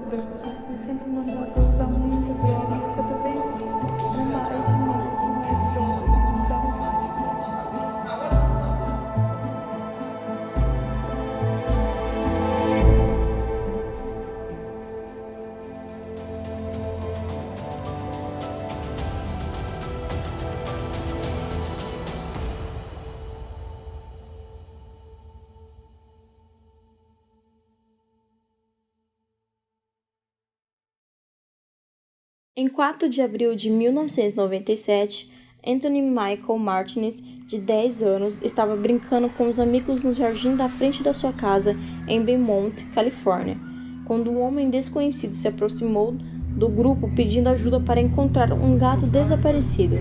branco. Ele sempre mandava eu usar muita droga. Cada vez mais droga. Em 4 de abril de 1997, Anthony Michael Martinez, de 10 anos, estava brincando com os amigos no jardim da frente da sua casa em Beaumont, Califórnia, quando um homem desconhecido se aproximou do grupo pedindo ajuda para encontrar um gato desaparecido.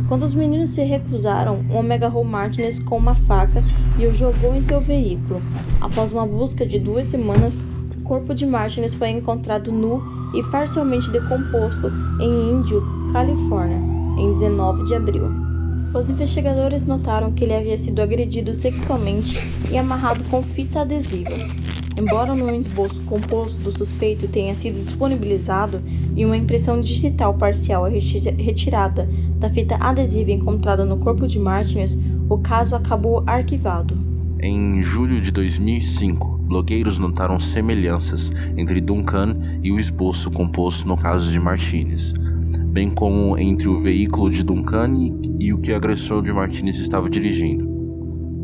Quando os meninos se recusaram, o homem agarrou Martinez com uma faca e o jogou em seu veículo. Após uma busca de 2 semanas, o corpo de Martinez foi encontrado nu e parcialmente decomposto em Indio, Califórnia, em 19 de abril. Os investigadores notaram que ele havia sido agredido sexualmente e amarrado com fita adesiva. Embora um esboço composto do suspeito tenha sido disponibilizado e uma impressão digital parcial retirada da fita adesiva encontrada no corpo de Martinez, o caso acabou arquivado. Em julho de 2005, blogueiros notaram semelhanças entre Duncan e o esboço composto no caso de Martinez, bem como entre o veículo de Duncan e o que o agressor de Martinez estava dirigindo.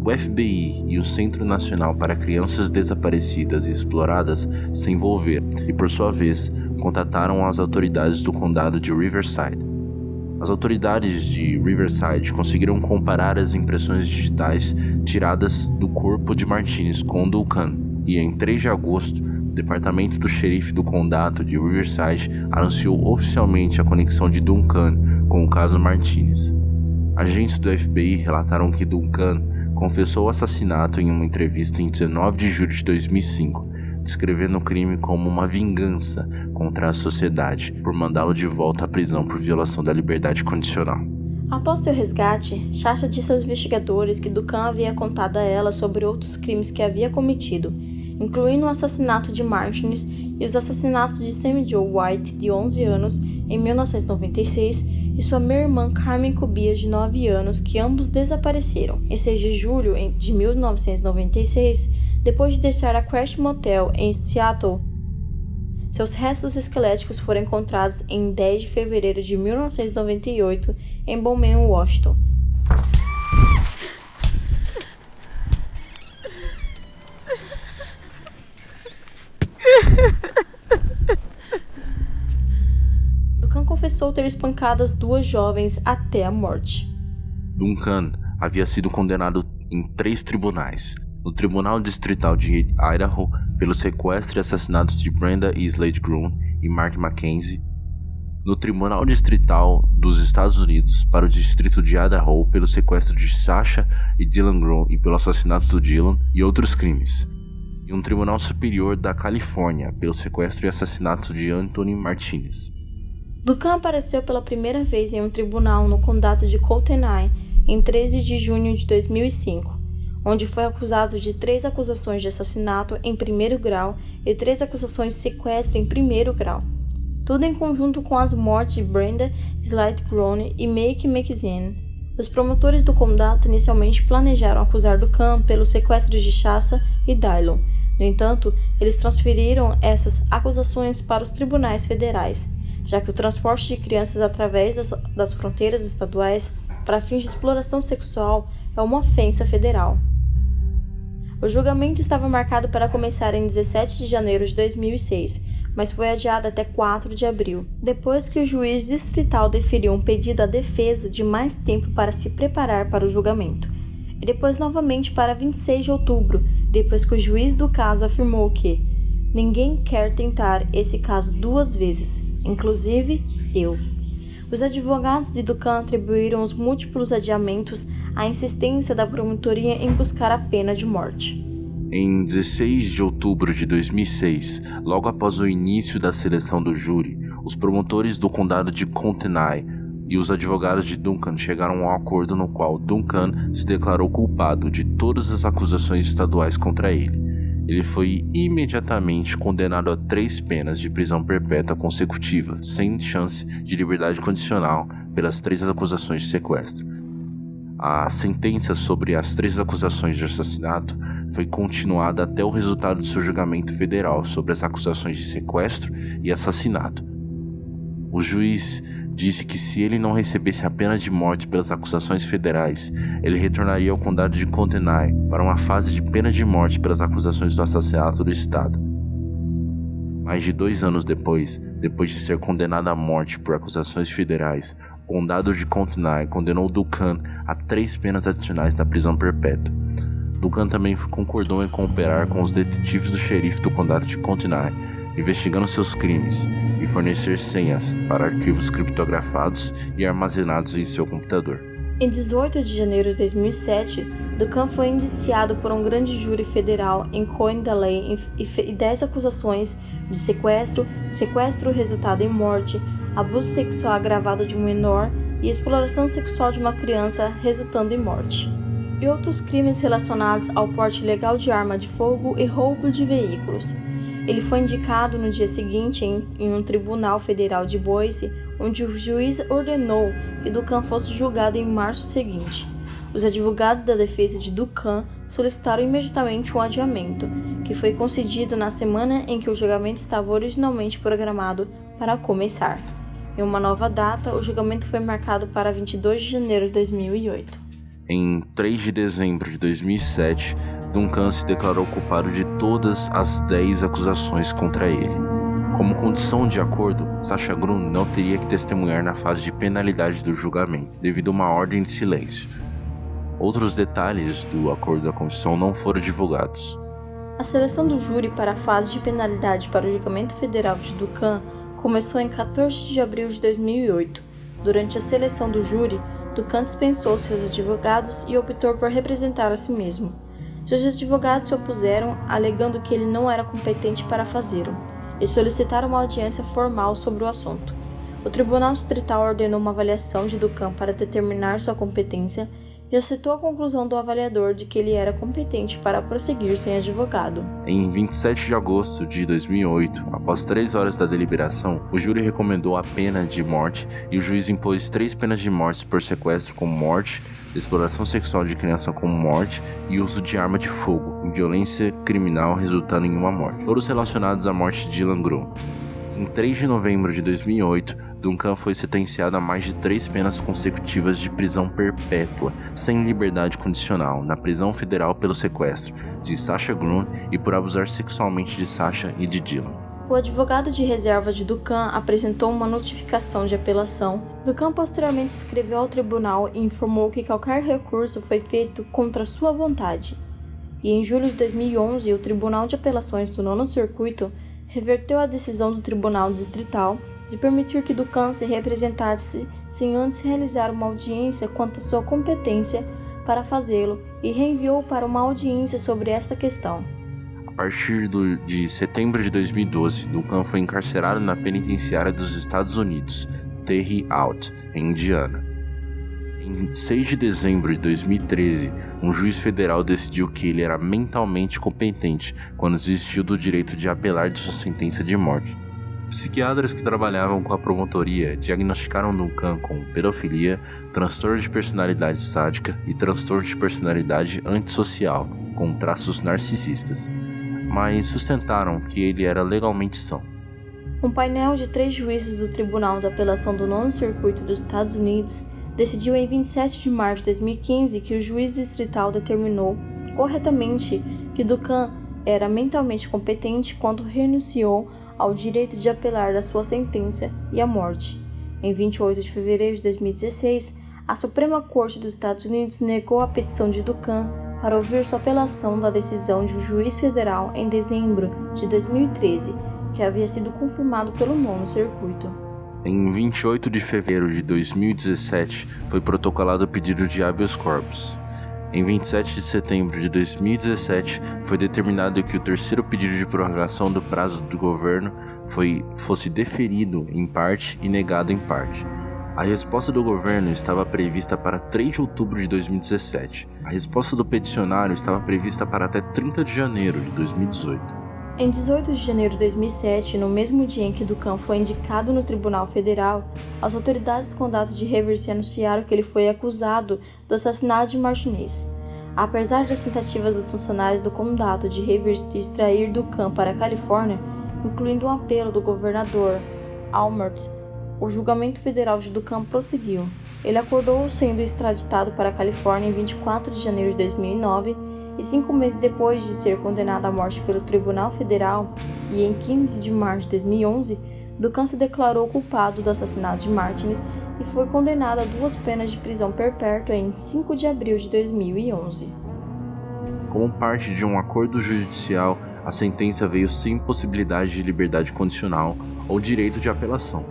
O FBI e o Centro Nacional para Crianças Desaparecidas e Exploradas se envolveram e, por sua vez, contataram as autoridades do condado de Riverside. As autoridades de Riverside conseguiram comparar as impressões digitais tiradas do corpo de Martinez com Duncan, e em 3 de agosto, o departamento do xerife do condado de Riverside anunciou oficialmente a conexão de Duncan com o caso Martinez. Agentes do FBI relataram que Duncan confessou o assassinato em uma entrevista em 19 de julho de 2005, descrevendo o crime como uma vingança contra a sociedade por mandá-lo de volta à prisão por violação da liberdade condicional. Após seu resgate, Sasha disse aos investigadores que Duncan havia contado a ela sobre outros crimes que havia cometido, incluindo o assassinato de Martinez e os assassinatos de Sammy Joe White, de 11 anos, em 1996, e sua meia-irmã Carmen Cubias, de 9 anos, que ambos desapareceram. Em 6 de julho de 1996, depois de deixar a Crash Motel em Seattle, seus restos esqueléticos foram encontrados em 10 de fevereiro de 1998 em Beaumont, Washington. Duncan confessou ter espancado as 2 jovens até a morte. Duncan havia sido condenado em 3 tribunais. No Tribunal Distrital de Idaho, pelo sequestro e assassinatos de Brenda e Slade Groom e Mark Mackenzie. No Tribunal Distrital dos Estados Unidos, para o Distrito de Idaho, pelo sequestro de Sasha e Dylan Groom e pelo assassinato do Dylan e outros crimes. E um Tribunal Superior da Califórnia, pelo sequestro e assassinato de Anthony Martinez. Duncan apareceu pela primeira vez em um tribunal no condado de Kootenai em 13 de junho de 2005. Onde foi acusado de 3 acusações de assassinato em 1º grau e 3 acusações de sequestro em 1º grau. Tudo em conjunto com as mortes de Brenda, Slade Groom e Make McZane. Os promotores do condado inicialmente planejaram acusar Duncan pelos sequestros de Sasha e Dylan. No entanto, eles transferiram essas acusações para os tribunais federais, já que o transporte de crianças através das fronteiras estaduais para fins de exploração sexual é uma ofensa federal. O julgamento estava marcado para começar em 17 de janeiro de 2006, mas foi adiado até 4 de abril, depois que o juiz distrital deferiu um pedido à defesa de mais tempo para se preparar para o julgamento, e depois novamente para 26 de outubro, depois que o juiz do caso afirmou que ninguém quer tentar esse caso 2 vezes, inclusive eu. Os advogados de Duncan atribuíram os múltiplos adiamentos à insistência da promotoria em buscar a pena de morte. Em 16 de outubro de 2006, logo após o início da seleção do júri, os promotores do condado de Kootenai e os advogados de Duncan chegaram a um acordo no qual Duncan se declarou culpado de todas as acusações estaduais contra ele. ele foi imediatamente condenado a 3 penas de prisão perpétua consecutiva, sem chance de liberdade condicional, pelas 3 acusações de sequestro. A sentença sobre as 3 acusações de assassinato foi continuada até o resultado do seu julgamento federal sobre as acusações de sequestro e assassinato. O juiz disse que se ele não recebesse a pena de morte pelas acusações federais, ele retornaria ao condado de Kootenai para uma fase de pena de morte pelas acusações do assassinato do estado. Mais de 2 anos depois de ser condenado à morte por acusações federais, o condado de Kootenai condenou Duncan a 3 penas adicionais da prisão perpétua. Duncan também concordou em cooperar com os detetives do xerife do condado de Kootenai, investigando seus crimes, e fornecer senhas para arquivos criptografados e armazenados em seu computador. Em 18 de janeiro de 2007, Duncan foi indiciado por um grande júri federal em Coindalé e 10 acusações de sequestro, sequestro resultado em morte, abuso sexual agravado de um menor e exploração sexual de uma criança resultando em morte, e outros crimes relacionados ao porte ilegal de arma de fogo e roubo de veículos. Ele foi indicado no dia seguinte em um tribunal federal de Boise, onde o juiz ordenou que Duncan fosse julgado em março seguinte. Os advogados da defesa de Duncan solicitaram imediatamente um adiamento, que foi concedido na semana em que o julgamento estava originalmente programado para começar. Em uma nova data, o julgamento foi marcado para 22 de janeiro de 2008. Em 3 de dezembro de 2007, Duncan se declarou culpado de todas as 10 acusações contra ele. Como condição de acordo, Sasha Grun não teria que testemunhar na fase de penalidade do julgamento, devido a uma ordem de silêncio. Outros detalhes do acordo da confissão não foram divulgados. A seleção do júri para a fase de penalidade para o julgamento federal de Duncan começou em 14 de abril de 2008. Durante a seleção do júri, Duncan dispensou seus advogados e optou por representar a si mesmo. Seus advogados se opuseram, alegando que ele não era competente para fazê-lo, e solicitaram uma audiência formal sobre o assunto. O Tribunal Distrital ordenou uma avaliação de Duncan para determinar sua competência e aceitou a conclusão do avaliador de que ele era competente para prosseguir sem advogado. Em 27 de agosto de 2008, após 3 horas da deliberação, o júri recomendou a pena de morte e o juiz impôs 3 penas de morte por sequestro com morte, exploração sexual de criança com morte e uso de arma de fogo, violência criminal resultando em uma morte, todos relacionados à morte de Dylan Grun. Em 3 de novembro de 2008, Duncan foi sentenciado a mais de 3 penas consecutivas de prisão perpétua, sem liberdade condicional, na prisão federal pelo sequestro de Sasha Grun e por abusar sexualmente de Sasha e de Dylan. O advogado de reserva de Duncan apresentou uma notificação de apelação. Duncan posteriormente escreveu ao tribunal e informou que qualquer recurso foi feito contra sua vontade. E em julho de 2011, o Tribunal de Apelações do 9º Circuito reverteu a decisão do Tribunal Distrital de permitir que Duncan se representasse sem antes realizar uma audiência quanto à sua competência para fazê-lo e reenviou para uma audiência sobre esta questão. A partir de setembro de 2012, Duncan foi encarcerado na penitenciária dos Estados Unidos, Terre Haute, em Indiana. Em 6 de dezembro de 2013, um juiz federal decidiu que ele era mentalmente competente quando desistiu do direito de apelar de sua sentença de morte. Psiquiatras que trabalhavam com a promotoria diagnosticaram Duncan com pedofilia, transtorno de personalidade sádica e transtorno de personalidade antissocial, com traços narcisistas, mas sustentaram que ele era legalmente são. Um painel de 3 juízes do Tribunal da Apelação do 9º Circuito dos Estados Unidos decidiu em 27 de março de 2015 que o juiz distrital determinou corretamente que Duncan era mentalmente competente quando renunciou ao direito de apelar da sua sentença e à morte. Em 28 de fevereiro de 2016, a Suprema Corte dos Estados Unidos negou a petição de Duncan para ouvir sua apelação da decisão de um juiz federal em dezembro de 2013, que havia sido confirmado pelo 9º Circuito. Em 28 de fevereiro de 2017, foi protocolado o pedido de habeas corpus. Em 27 de setembro de 2017, foi determinado que o terceiro pedido de prorrogação do prazo do governo fosse deferido em parte e negado em parte. A resposta do governo estava prevista para 3 de outubro de 2017. A resposta do peticionário estava prevista para até 30 de janeiro de 2018. Em 18 de janeiro de 2007, no mesmo dia em que Duncan foi indicado no Tribunal Federal, as autoridades do condado de Rivers anunciaram que ele foi acusado do assassinato de Martinez. Apesar das tentativas dos funcionários do condado de Rivers de extrair Duncan para a Califórnia, incluindo um apelo do governador Almert, o julgamento federal de Duncan prosseguiu. Ele acordou sendo extraditado para a Califórnia em 24 de janeiro de 2009 e 5 meses depois de ser condenado à morte pelo Tribunal Federal, e em 15 de março de 2011, Duncan se declarou culpado do assassinato de Martinez e foi condenado a 2 penas de prisão perpétua em 5 de abril de 2011. Como parte de um acordo judicial, a sentença veio sem possibilidade de liberdade condicional ou direito de apelação.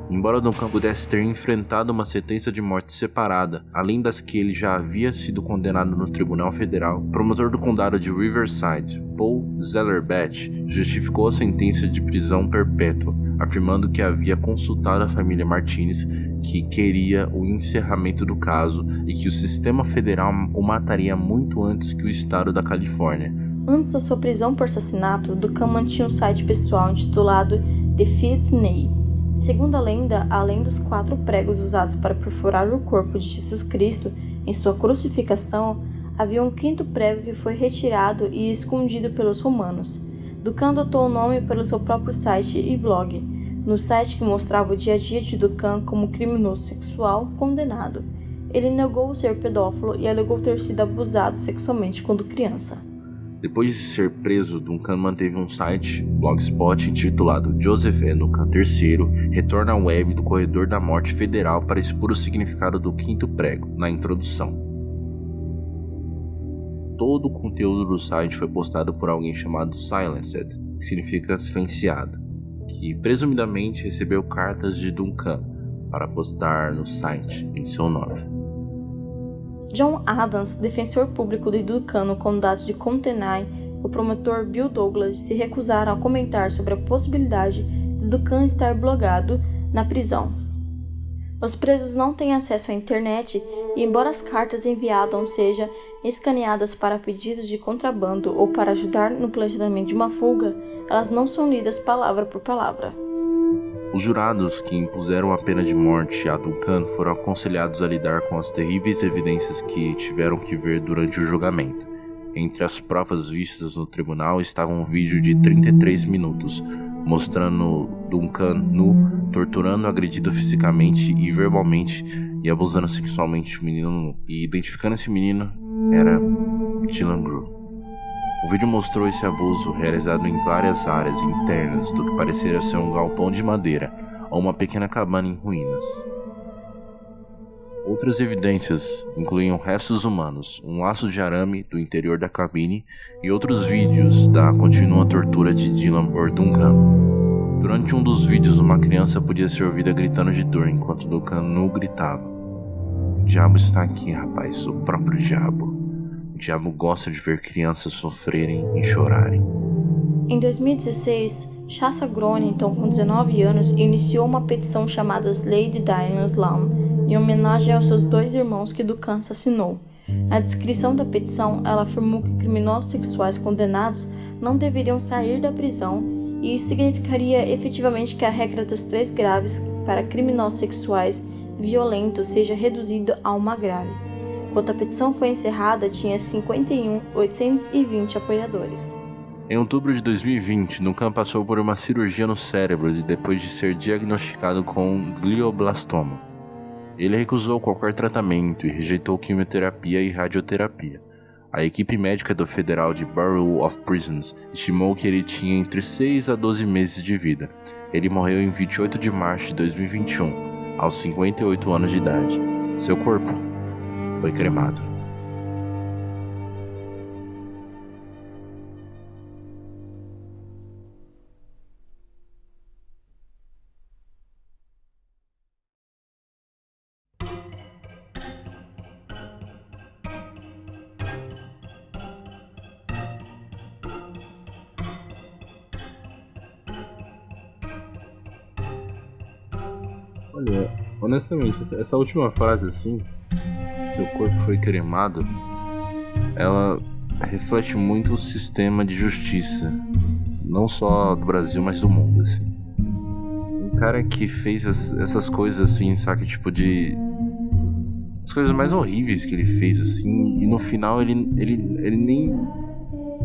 Embora Duncan pudesse ter enfrentado uma sentença de morte separada, além das que ele já havia sido condenado no Tribunal Federal, o promotor do condado de Riverside, Paul Zellerbach, justificou a sentença de prisão perpétua, afirmando que havia consultado a família Martinez, que queria o encerramento do caso e que o sistema federal o mataria muito antes que o estado da Califórnia. Antes da sua prisão por assassinato, Duncan mantinha um site pessoal intitulado The Fifth Day. Segundo a lenda, além dos 4 pregos usados para perfurar o corpo de Jesus Cristo em sua crucificação, havia um 5º prego que foi retirado e escondido pelos romanos. Duncan adotou o nome pelo seu próprio site e blog, no site que mostrava o dia a dia de Duncan como criminoso sexual condenado. Ele negou ser pedófilo e alegou ter sido abusado sexualmente quando criança. Depois de ser preso, Duncan manteve um site, Blogspot, intitulado Joseph E. Duncan III retorna à web do Corredor da Morte Federal para expor o significado do 5º prego, na introdução. Todo o conteúdo do site foi postado por alguém chamado Silenced, que significa silenciado, que presumidamente recebeu cartas de Duncan para postar no site em seu nome. John Adams, defensor público de Duncan no condado de Kootenai, e o promotor Bill Douglas se recusaram a comentar sobre a possibilidade de Duncan estar blogado na prisão. Os presos não têm acesso à internet e, embora as cartas enviadas sejam escaneadas para pedidos de contrabando ou para ajudar no planejamento de uma fuga, elas não são lidas palavra por palavra. Os jurados que impuseram a pena de morte a Duncan foram aconselhados a lidar com as terríveis evidências que tiveram que ver durante o julgamento. Entre as provas vistas no tribunal estava um vídeo de 33 minutos, mostrando Duncan nu, torturando, agredido fisicamente e verbalmente e abusando sexualmente o menino, e identificando esse menino era Dylan Grew. O vídeo mostrou esse abuso realizado em várias áreas internas do que parecia ser um galpão de madeira ou uma pequena cabana em ruínas. Outras evidências incluíam restos humanos, um laço de arame do interior da cabine e outros vídeos da contínua tortura de Dylan por Duncan. Durante um dos vídeos, uma criança podia ser ouvida gritando de dor enquanto Duncan nu gritava: "O diabo está aqui, rapaz, o próprio diabo. O diabo gosta de ver crianças sofrerem e chorarem." Em 2016, Shasta Groening, então com 19 anos, iniciou uma petição chamada Lady Diana's Lawn, em homenagem aos seus 2 irmãos que Duncan assassinou. Na descrição da petição, ela afirmou que criminosos sexuais condenados não deveriam sair da prisão, e isso significaria efetivamente que a regra das 3 graves para criminosos sexuais violentos seja reduzida a uma grave. Quando a petição foi encerrada, tinha 51.820 apoiadores. Em outubro de 2020, Duncan passou por uma cirurgia no cérebro depois de ser diagnosticado com glioblastoma. Ele recusou qualquer tratamento e rejeitou quimioterapia e radioterapia. A equipe médica do Federal de Bureau of Prisons estimou que ele tinha entre 6 a 12 meses de vida. Ele morreu em 28 de março de 2021, aos 58 anos de idade. Seu corpo foi cremado. Olha, honestamente, essa última frase assim, seu corpo foi cremado, ela reflete muito o sistema de justiça, não só do Brasil, mas do mundo, assim. Um cara que fez essas coisas assim, sabe, tipo de... as coisas mais horríveis que ele fez, assim, e no final ele nem...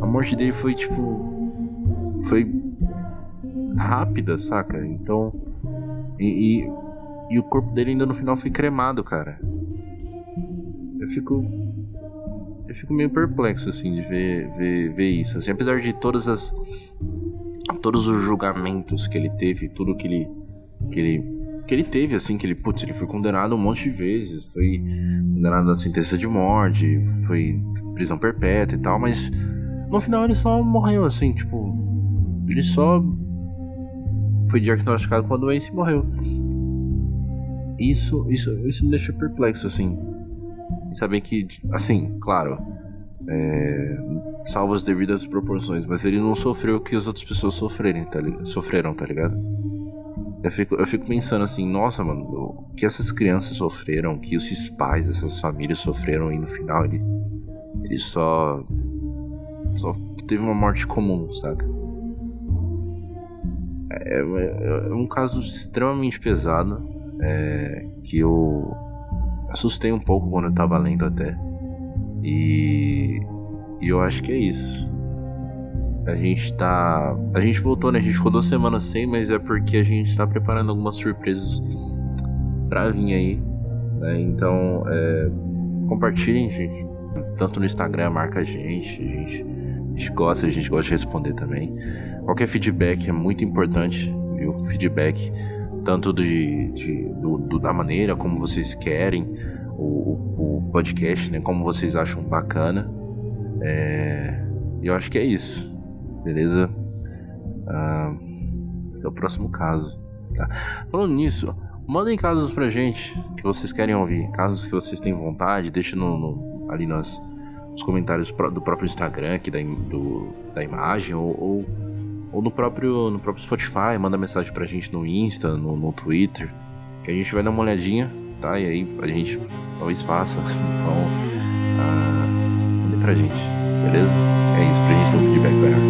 a morte dele foi, tipo... foi rápida, saca? Então... E o corpo dele ainda no final foi cremado, cara. Eu fico meio perplexo, assim, de ver isso. Assim, apesar de todos os julgamentos que ele teve, tudo que ele teve, assim, que ele foi condenado um monte de vezes, foi condenado a sentença de morte, foi prisão perpétua e tal, mas no final ele só morreu, assim, tipo, ele só foi diagnosticado com a doença e morreu. Isso me deixa perplexo, assim. E saber que, assim, claro, salvo as devidas proporções, mas ele não sofreu o que as outras pessoas sofreram, tá ligado? Eu fico pensando assim, nossa, mano, o que essas crianças sofreram, o que esses pais, essas famílias sofreram, e no final ele só teve uma morte comum, saca? É um caso extremamente pesado, que eu assustei um pouco quando eu tava lendo até. E eu acho que é isso. A gente voltou, né? A gente ficou 2 semanas sem, mas é porque a gente tá preparando algumas surpresas pra vir aí, né? Então, compartilhem, gente. Tanto no Instagram, marca a gente gosta de responder também. Qualquer feedback é muito importante, viu? Feedback tanto da maneira como vocês querem o podcast, né? Como vocês acham bacana. Eu acho que é isso, beleza? É o próximo caso, tá? Falando nisso, mandem casos pra gente que vocês querem ouvir, casos que vocês têm vontade, deixa ali nos comentários do próprio Instagram aqui da imagem, ou no próprio Spotify, manda mensagem pra gente no Insta, no Twitter, que a gente vai dar uma olhadinha, tá? E aí a gente talvez faça. Então, mande pra gente, beleza? É isso, pra gente ter um feedback melhor.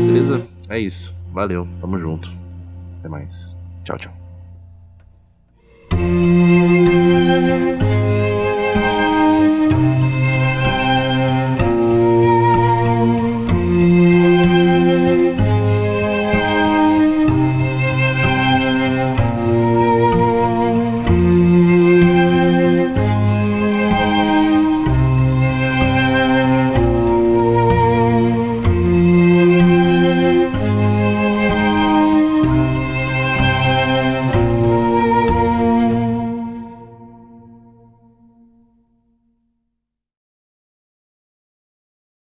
Beleza? É isso. Valeu, tamo junto. Até mais. Tchau, tchau.